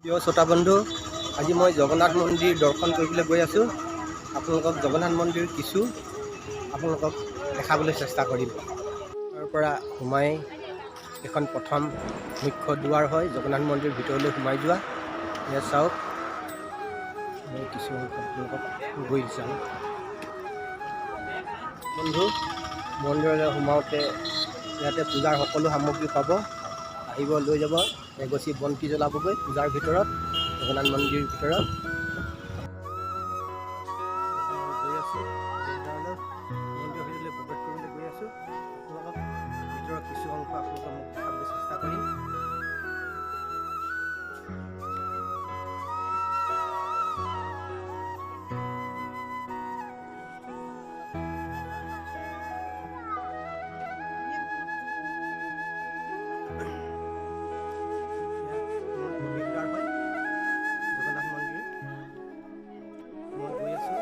প্ৰিয় শ্ৰোতা বন্ধু, আজি মই জগন্নাথ মন্দিৰ দৰ্শন কৰিবলৈ গৈ আছোঁ। আপোনালোকক জগন্নাথ মন্দিৰ কিছু আপোনালোকক দেখাবলৈ চেষ্টা কৰিম। তাৰ পৰা সোমাই এখন প্ৰথম মুখ্য দুৱাৰ হয় জগন্নাথ মন্দিৰ ভিতৰলৈ সোমাই যোৱা। এয়া চাওক, মই কিছু আপোনালোকক গৈ চাওঁ। বন্ধু, মন্দিৰলৈ সোমাওঁতে ইয়াতে পূজাৰ সকলো সামগ্ৰী পাব। আহিব, লৈ যাব। এগছি বন্তি জ্বলাবগৈ পূজাৰ ভিতৰত, জগন্নাথ মন্দিৰৰ ভিতৰত। গৈ আছোঁ মন্দিৰৰ ভিতৰলৈ প্ৰৱেশ কৰিবলৈ গৈ আছোঁ। আপোনালোকক ভিতৰৰ কিছু অংশ আপোনালোকক মোক দেখাবলৈ চেষ্টা কৰিম। জগন্নাথ মন্দিৰ মই গৈ আছোঁ।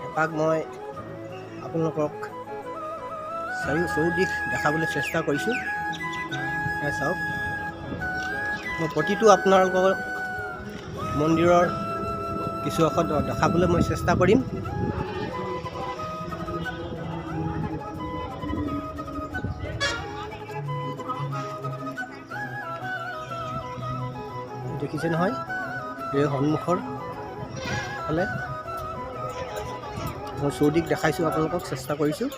এপাক মই আপোনালোকক চৌদিশ দেখাবলৈ চেষ্টা কৰিছোঁ। এয়া চাওক, মই প্ৰতিটো আপোনালোকৰ মন্দিৰৰ কিছু অংশ দেখাবলৈ মই চেষ্টা কৰিম। দেখিছে নহয়, এই সন্মুখৰ ফালে মই চৌদিশ দেখাইছোঁ, আপোনালোকক চেষ্টা কৰিছোঁ।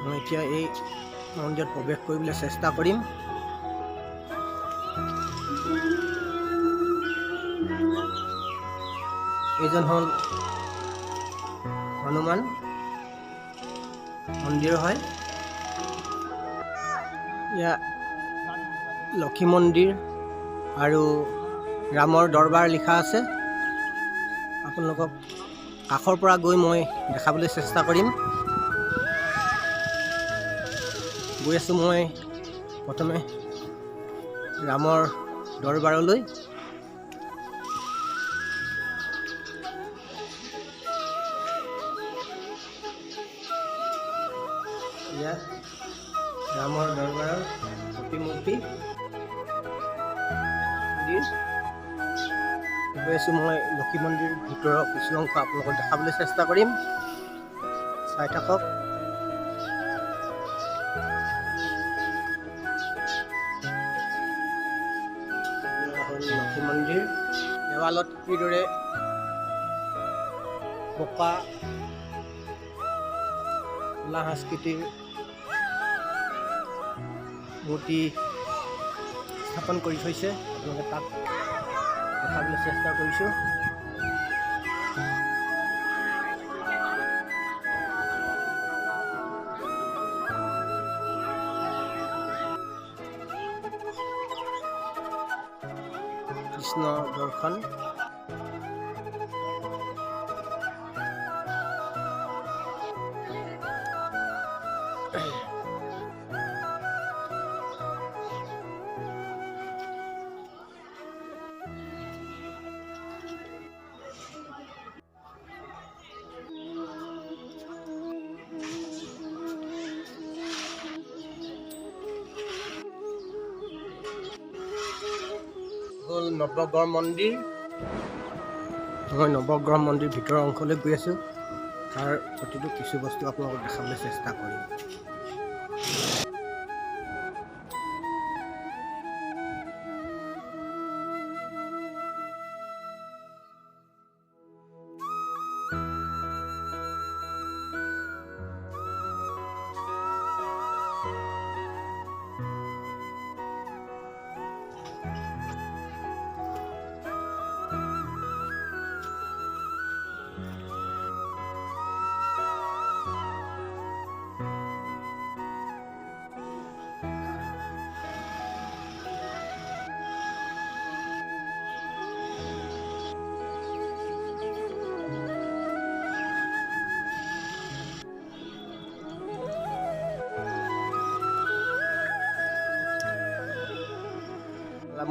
মই এতিয়া এই মন্দিৰত প্ৰৱেশ কৰিবলৈ চেষ্টা কৰিম। এইজন হ'ল হনুমান মন্দিৰ হয়। ইয়াত লক্ষী মন্দিৰ আৰু ৰামৰ দৰবাৰ লিখা আছে। আপোনালোকক কাষৰ পৰা গৈ মই দেখাবলৈ চেষ্টা কৰিম। গৈ আছোঁ মই প্ৰথমে ৰামৰ দৰবাৰলৈ। এয়া ৰামৰ দৰবাৰৰ প্ৰতিমূৰ্তি গৈ আছোঁ মই লক্ষী মন্দিৰ ভিতৰৰ কিছু অংশ আপোনালোকক দেখাবলৈ চেষ্টা কৰিম। চাই থাকক। লক্ষী মন্দিৰ দেৱালত কিদৰে পকা কলা সংস্কৃতিৰ মূৰ্তি স্থাপন কৰি থৈছে, আপোনালোকে তাত দেখাবলৈ চেষ্টা কৰিছোঁ। কৃষ্ণ দৰ্শন হ'ল নৱগ্ৰহ মন্দিৰ। মই নৱগ্ৰহ মন্দিৰ ভিতৰৰ অংশলৈ গৈ আছোঁ। তাৰ প্ৰতিটো কিছু বস্তু আপোনালোকক দেখাবলৈ চেষ্টা কৰিম।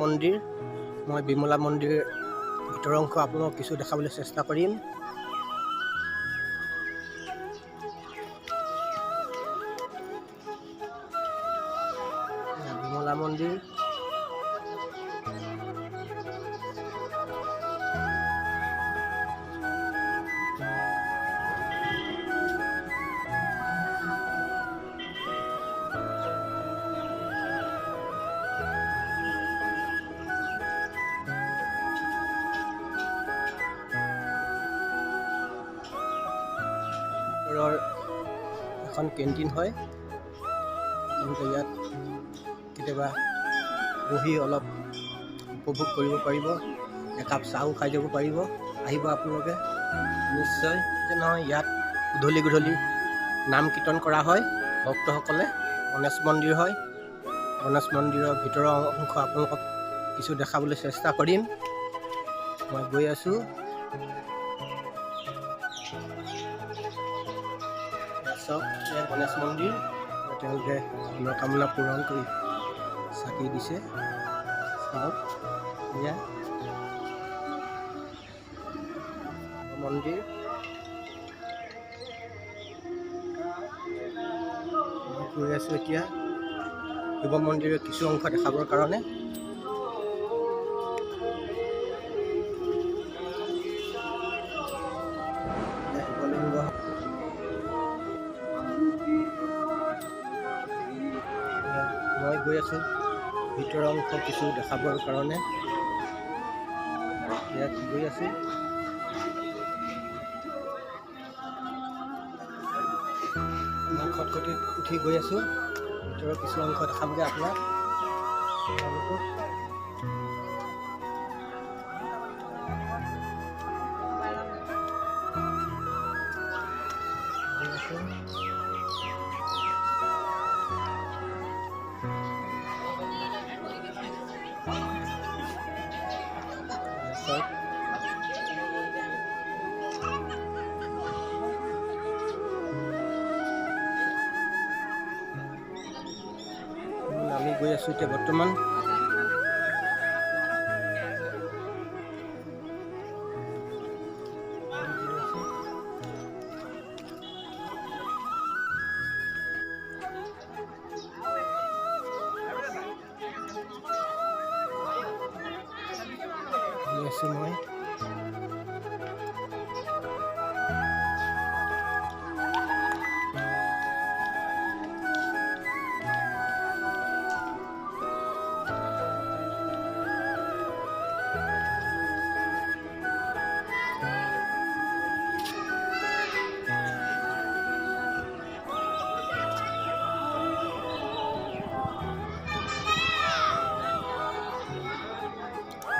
মন্দিৰ, মই বিমলা মন্দিৰ ভিতৰৰ অংশ আপোনালোকক কিছু দেখাবলৈ চেষ্টা কৰিম। বিমলা মন্দিৰ, এখন কেণ্টিন হয়। আপোনালোকে ইয়াত কেতিয়াবা বহি অলপ উপভোগ কৰিব পাৰিব, একাপ চাহো খাই যাব পাৰিব। আহিব আপোনালোকে নিশ্চয়। যে নহয়, ইয়াত গধূলি গধূলি নাম কীৰ্তন কৰা হয় ভক্তসকলে। গণেশ মন্দিৰ হয়। গণেশ মন্দিৰৰ ভিতৰৰ অংশ আপোনালোকক কিছু দেখাবলৈ চেষ্টা কৰিম। মই গৈ আছোঁ। গণেশ মন্দিৰ, তেওঁলোকে মনোকামনা পূৰণ কৰি চাকি দিছে। চাওক, এয়া মন্দিৰ। মই গৈ আছোঁ এতিয়া শিৱ মন্দিৰৰ কিছু অংশ দেখাবৰ কাৰণে। শিৱলিংগ মই গৈ আছোঁ ভিতৰৰ অংশ কিছু দেখাবৰ কাৰণে। ইয়াত গৈ আছোঁ। মই খটখটিত উঠি গৈ আছোঁ। ভিতৰৰ কিছু অংশ দেখামগৈ আপোনাক। আমি গৈ আছোঁ এতিয়া বৰ্তমান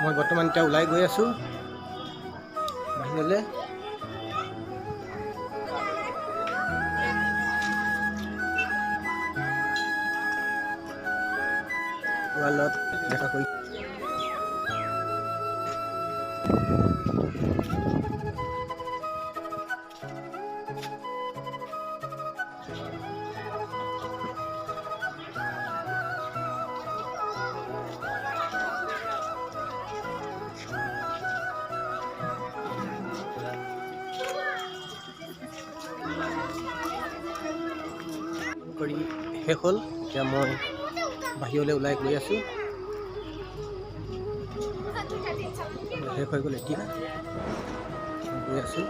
মই বৰ্তমান এতিয়া ওলাই গৈ আছোঁ বাহিৰলৈ। ৱালত দেখা কৰি শেষ হ'ল। এতিয়া মই বাহিৰলৈ ওলাই গৈ আছোঁ। শেষ হৈ গ'ল। এতিয়া গৈ আছোঁ।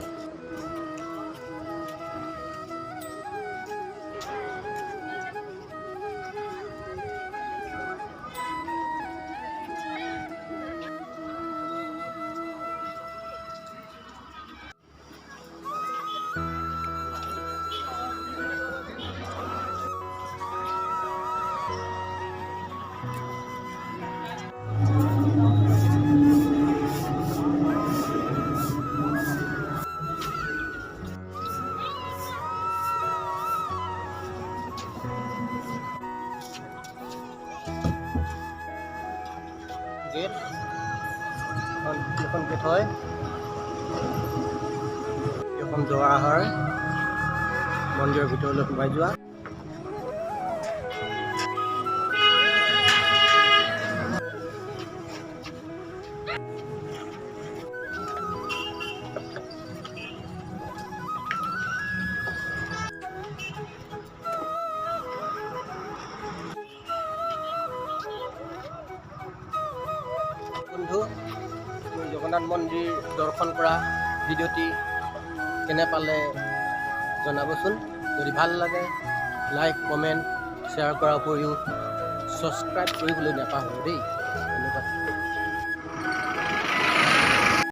গেট এখন গেট হয়, এখন দুৱাৰ হয় মন্দিৰৰ ভিতৰলৈ সোমাই যোৱা। বন্ধু, জগন্নাথ মন্দিৰ দৰ্শন কৰা ভিডিঅ'টি কেনে পালে জনাবচোন। যদি ভাল লাগে লাইক কমেণ্ট শ্বেয়াৰ কৰাৰ উপৰিও ছাবস্ক্ৰাইব কৰিবলৈ নাপাহৰিব দেই।